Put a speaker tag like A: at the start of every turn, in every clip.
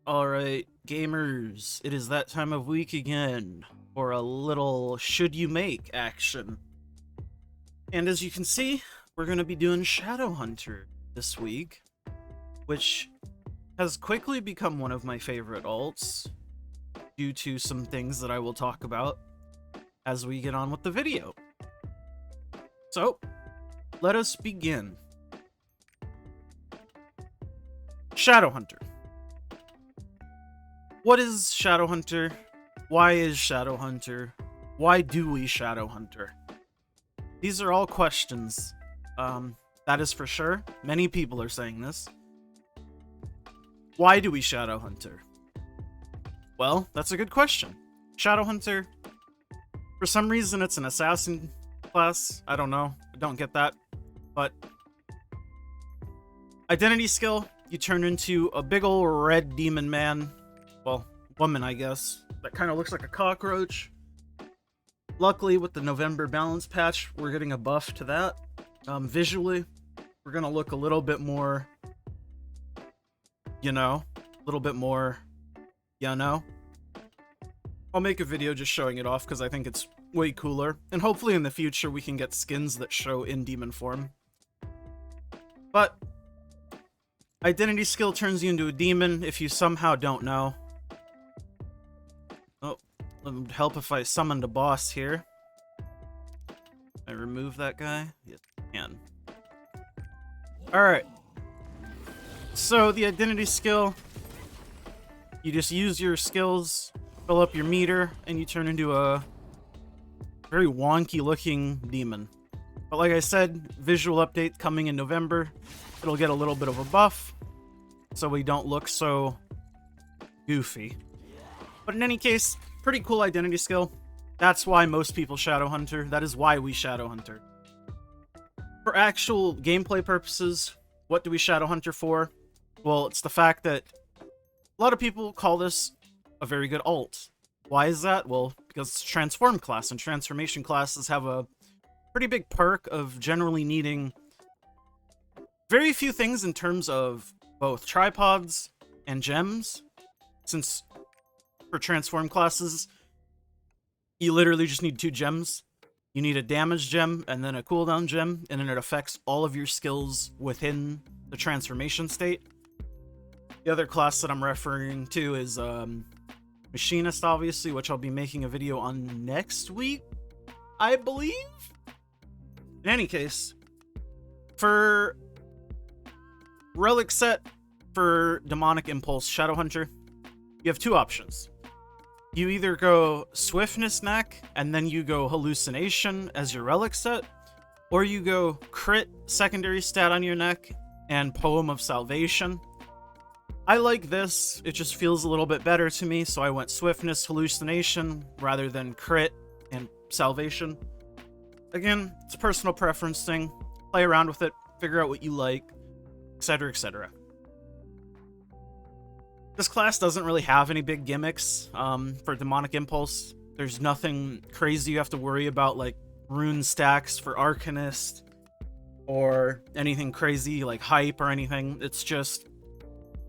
A: Alright, gamers, it is that time of week again for a little should you make action. And as you can see, we're going to be doing Shadowhunter this week, which has quickly become one of my favorite alts due to some things that I will talk about as we get on with the video. So, let us begin. Shadowhunter. What is Shadowhunter? Why is Shadowhunter? Why do we Shadowhunter? These are all questions. That is for sure. Many people are saying this. Why do we Shadowhunter? Well, that's a good question. Shadowhunter, for some reason it's an assassin class. I don't know. I don't get that. But identity skill, you turn into a big ol' red demon man. Well, woman, I guess. That kind of looks like a cockroach. Luckily, with the November balance patch, we're getting a buff to that. Visually, we're going to look a little bit more, a little bit more, I'll make a video just showing it off because I think it's way cooler. And hopefully in the future, we can get skins that show in demon form. But identity skill turns you into a demon if you somehow don't know. Oh, it would help if I summoned a boss here. I remove that guy? Yes, I can. Alright. So, the identity skill, you just use your skills, fill up your meter, and you turn into a very wonky looking demon. But like I said, visual update coming in November. It'll get a little bit of a buff, so we don't look so goofy. But in any case, pretty cool identity skill. That's why most people Shadowhunter. That is why we Shadowhunter. For actual gameplay purposes, what do we Shadowhunter for? Well, it's the fact that a lot of people call this a very good alt. Why is that? Well, because it's a transform class, and transformation classes have a pretty big perk of generally needing very few things in terms of both tripods and gems, since for transform classes, you literally just need 2 gems. You need a damage gem and then a cooldown gem, and then it affects all of your skills within the transformation state. The other class that I'm referring to is Machinist, obviously, which I'll be making a video on next week, I believe? In any case, for relic set for Demonic Impulse Shadowhunter, you have 2 options. You either go Swiftness Neck, and then you go Hallucination as your relic set, or you go Crit secondary stat on your neck, and Poem of Salvation. I like this, it just feels a little bit better to me, so I went Swiftness, Hallucination, rather than Crit and Salvation. Again, it's a personal preference thing. Play around with it, figure out what you like, etc, etc. This class doesn't really have any big gimmicks for Demonic Impulse. There's nothing crazy you have to worry about, like rune stacks for Arcanist, or anything crazy like hype or anything. It's just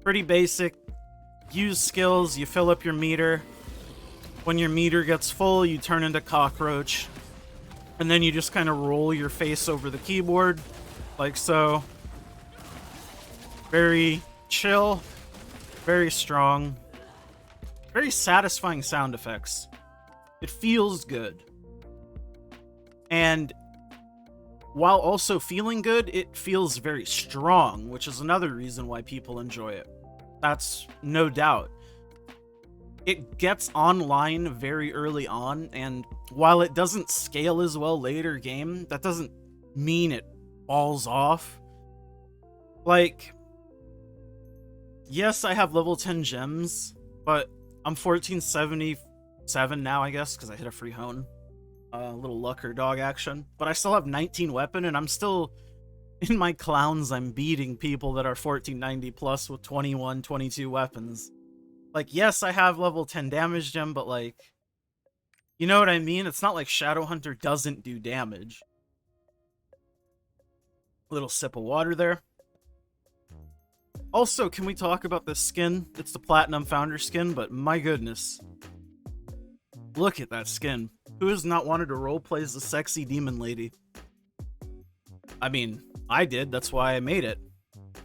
A: pretty basic. Use skills, you fill up your meter. When your meter gets full, you turn into Cockroach. And then you just kind of roll your face over the keyboard, like so. Very chill. Very strong. Very satisfying sound effects. It feels good. And while also feeling good, it feels very strong, which is another reason why people enjoy it. That's no doubt. It gets online very early on, and while it doesn't scale as well later game, that doesn't mean it falls off. Like, yes, I have level 10 gems, but I'm 1477 now, I guess, because I hit a free hone. A little luck or dog action. But I still have 19 weapon, and I'm still, in my clowns, I'm beating people that are 1490 plus with 21, 22 weapons. Like, yes, I have level 10 damage gem, but like, you know what I mean? It's not like Shadowhunter doesn't do damage. Little sip of water there. Also, can we talk about this skin? It's the Platinum Founder skin, but my goodness. Look at that skin. Who has not wanted to roleplay as a sexy demon lady? I mean, I did. That's why I made it.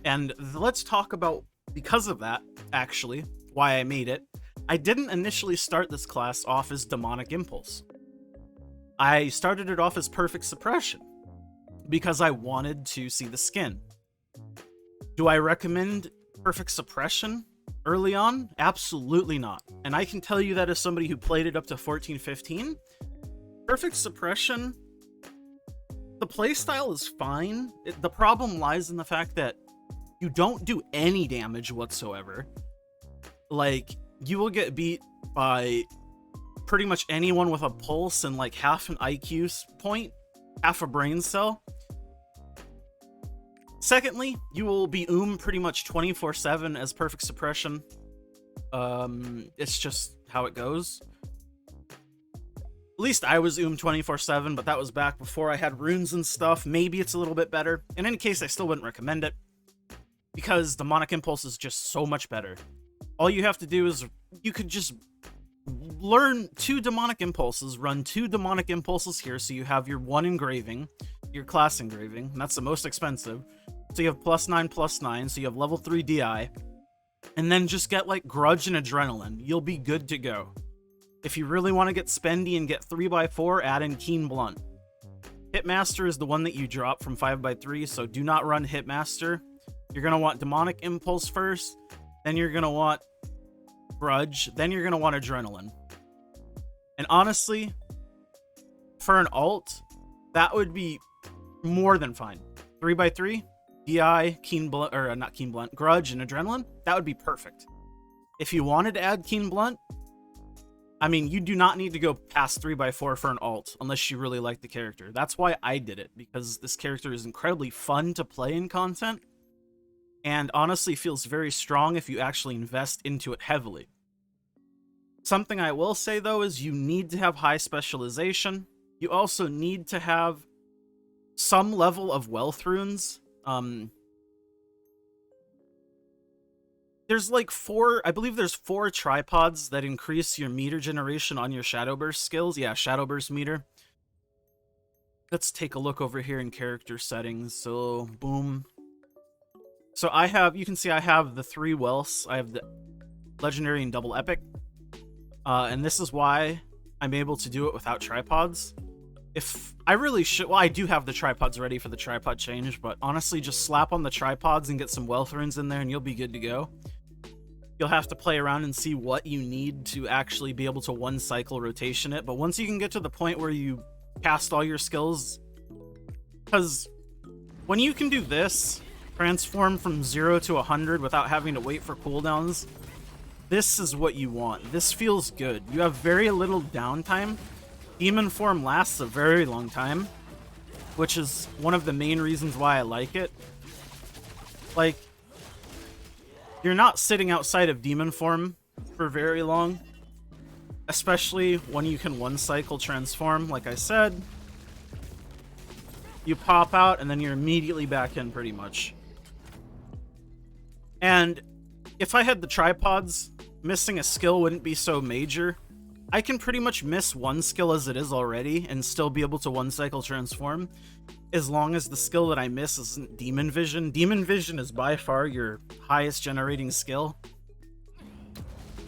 A: And let's talk about, because of that, actually, why I made it. I didn't initially start this class off as Demonic Impulse. I started it off as Perfect Suppression because I wanted to see the skin. Do I recommend Perfect Suppression early on? Absolutely not. And I can tell you that as somebody who played it up to 14, 15, Perfect Suppression, the playstyle is fine. The problem lies in the fact that you don't do any damage whatsoever. Like, you will get beat by pretty much anyone with a pulse and like half an IQ point, half a brain cell. Secondly, you will be pretty much 24/7 as Perfect Suppression. It's just how it goes. At least I was 24/7, but that was back before I had runes and stuff. Maybe it's a little bit better. In any case, I still wouldn't recommend it because Demonic Impulse is just so much better. All you have to do is you could just learn 2 Demonic Impulses, run 2 Demonic Impulses here, so you have your 1 engraving, your class engraving, and that's the most expensive. So you have +9/+9, so you have level 3 DI, and then just get like Grudge and Adrenaline. You'll be good to go. If you really want to get spendy and get 3x4, add in Keen Blunt. Hitmaster is the one that you drop from 5x3, so do not run Hitmaster. You're going to want Demonic Impulse first, then you're going to want Grudge, then you're going to want Adrenaline. And honestly, for an alt, that would be more than fine. 3x3, DI, Keen Blunt, or not Keen Blunt, Grudge, and Adrenaline, that would be perfect. If you wanted to add Keen Blunt, I mean, you do not need to go past 3x4 for an alt, unless you really like the character. That's why I did it, because this character is incredibly fun to play in content, and honestly feels very strong if you actually invest into it heavily. Something I will say, though, is you need to have high specialization. You also need to have some level of wealth runes. There's like I believe there's 4 tripods that increase your meter generation on your Shadowburst skills. Yeah, Shadowburst meter. Let's take a look over here in character settings. So, boom. So you can see I have the 3 wealths. I have the legendary and double epic. And this is why I'm able to do it without tripods. If I really should, well, I do have the tripods ready for the tripod change, but honestly, just slap on the tripods and get some wealth runes in there and you'll be good to go. You'll have to play around and see what you need to actually be able to 1 cycle rotation it, but once you can get to the point where you cast all your skills, because when you can do this, transform from 0 to 100 without having to wait for cooldowns, this is what you want. This feels good. You have very little downtime. Demon form lasts a very long time, which is one of the main reasons why I like it. Like, you're not sitting outside of demon form for very long, especially when you can 1 cycle transform, like I said. You pop out and then you're immediately back in pretty much. And if I had the tripods, missing a skill wouldn't be so major. I can pretty much miss 1 skill as it is already and still be able to 1 cycle transform, as long as the skill that I miss isn't Demon Vision. Demon Vision is by far your highest generating skill.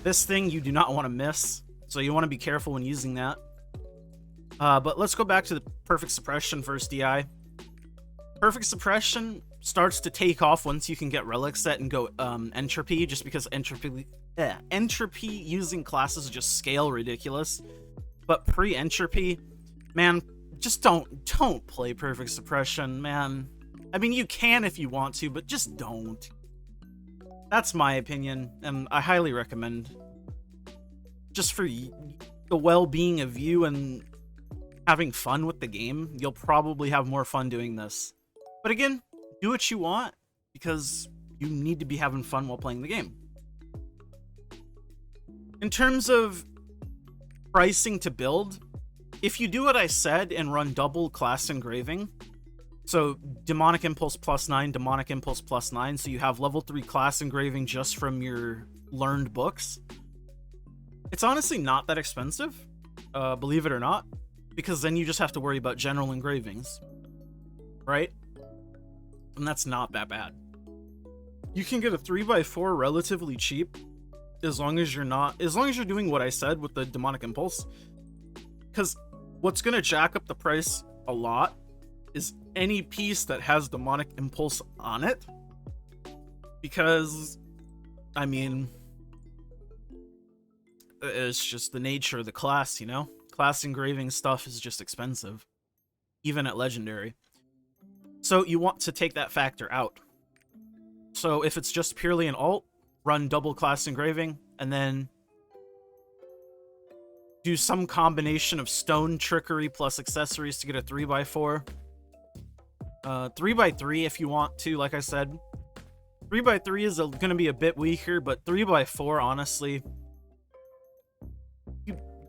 A: This thing you do not want to miss, so you want to be careful when using that. But let's go back to the Perfect Suppression versus DI. Perfect Suppression starts to take off once you can get Relic set and go Entropy, just because Entropy using classes just scale ridiculous. But pre-Entropy, man, just don't play Perfect Suppression, man. I mean, you can if you want to, but just don't. That's my opinion, and I highly recommend. Just for the well-being of you and having fun with the game, you'll probably have more fun doing this. But again, do what you want, because you need to be having fun while playing the game. In terms of pricing to build, if you do what I said and run double class engraving, So Demonic Impulse +9, Demonic Impulse +9, so you have level 3 class engraving just from your learned books. It's honestly not that expensive, believe it or not, because then you just have to worry about general engravings, right? And that's not that bad. You can get a 3x4 relatively cheap, as long as you're doing what I said with the Demonic Impulse. Because what's gonna jack up the price a lot is any piece that has Demonic Impulse on it. Because, I mean, it's just the nature of the class, you know? Class engraving stuff is just expensive, even at Legendary. So you want to take that factor out. So if it's just purely an alt, run double class engraving, and then do some combination of stone trickery plus accessories to get a 3x4. 3x3 if you want to, like I said. 3x3 is going to be a bit weaker, but 3x4, honestly,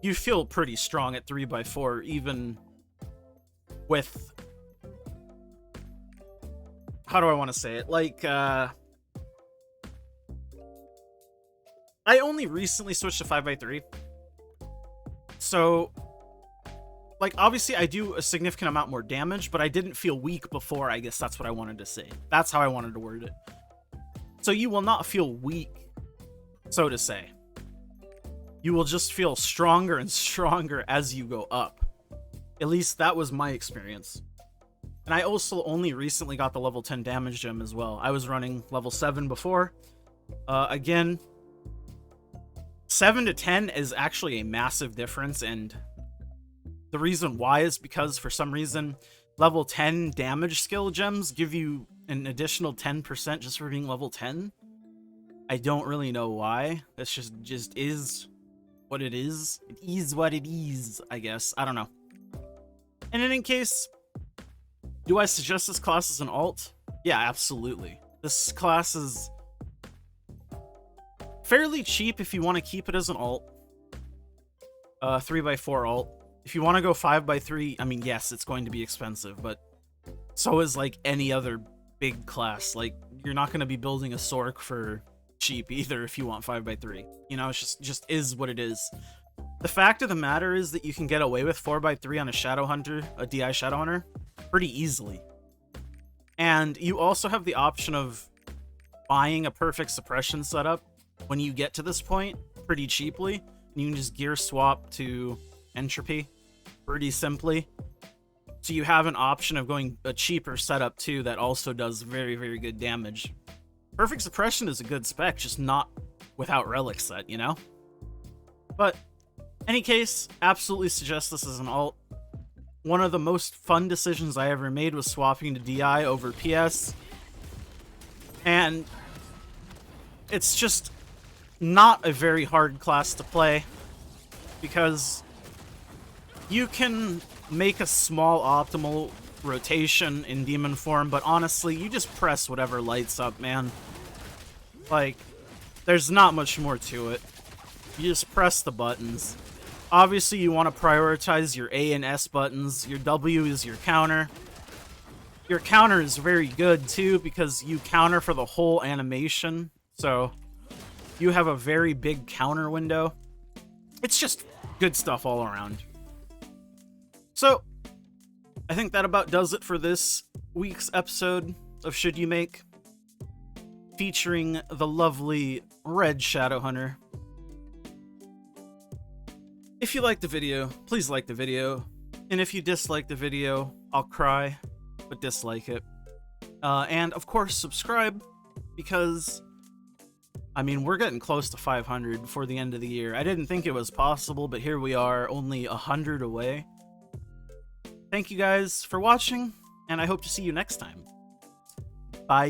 A: you feel pretty strong at 3x4, even with... How do I want to say it? Like, I only recently switched to 5x3. So, like, obviously I do a significant amount more damage, but I didn't feel weak before, I guess that's what I wanted to say. That's how I wanted to word it. So you will not feel weak, so to say. You will just feel stronger and stronger as you go up. At least that was my experience. And I also only recently got the level 10 damage gem as well. I was running level 7 before. Again, 7 to 10 is actually a massive difference, and the reason why is because for some reason level 10 damage skill gems give you an additional 10% just for being level 10. I don't really know why. That's just is what it is. It is what it is, I guess. I don't know. And in any case, do I suggest this class as an alt? Yeah, absolutely. This class is fairly cheap if you want to keep it as an alt. 3x4 alt. If you want to go 5x3, I mean, yes, it's going to be expensive, but so is like any other big class. Like, you're not going to be building a Sork for cheap either if you want 5x3. You know, it's just is what it is. The fact of the matter is that you can get away with 4x3 on a Shadow Hunter, a DI Shadow Hunter, pretty easily. And you also have the option of buying a perfect suppression setup when you get to this point pretty cheaply. You can just gear swap to Entropy pretty simply. So you have an option of going a cheaper setup too that also does very, very good damage. Perfect suppression is a good spec, just not without relic set, you know? But any case, absolutely suggest this as an alt. One of the most fun decisions I ever made was swapping to DI over PS. And it's just not a very hard class to play, because you can make a small optimal rotation in demon form, but honestly, you just press whatever lights up, man. Like, there's not much more to it. You just press the buttons. Obviously, you want to prioritize your A and S buttons. Your W is your counter. Your counter is very good, too, because you counter for the whole animation. So, you have a very big counter window. It's just good stuff all around. So, I think that about does it for this week's episode of Should You Make, featuring the lovely Red Shadow Hunter. If you liked the video, please like the video. And if you dislike the video, I'll cry, but dislike it. And of course, subscribe, because, I mean, we're getting close to 500 before the end of the year. I didn't think it was possible, but here we are, only 100 away. Thank you guys for watching, and I hope to see you next time. Bye.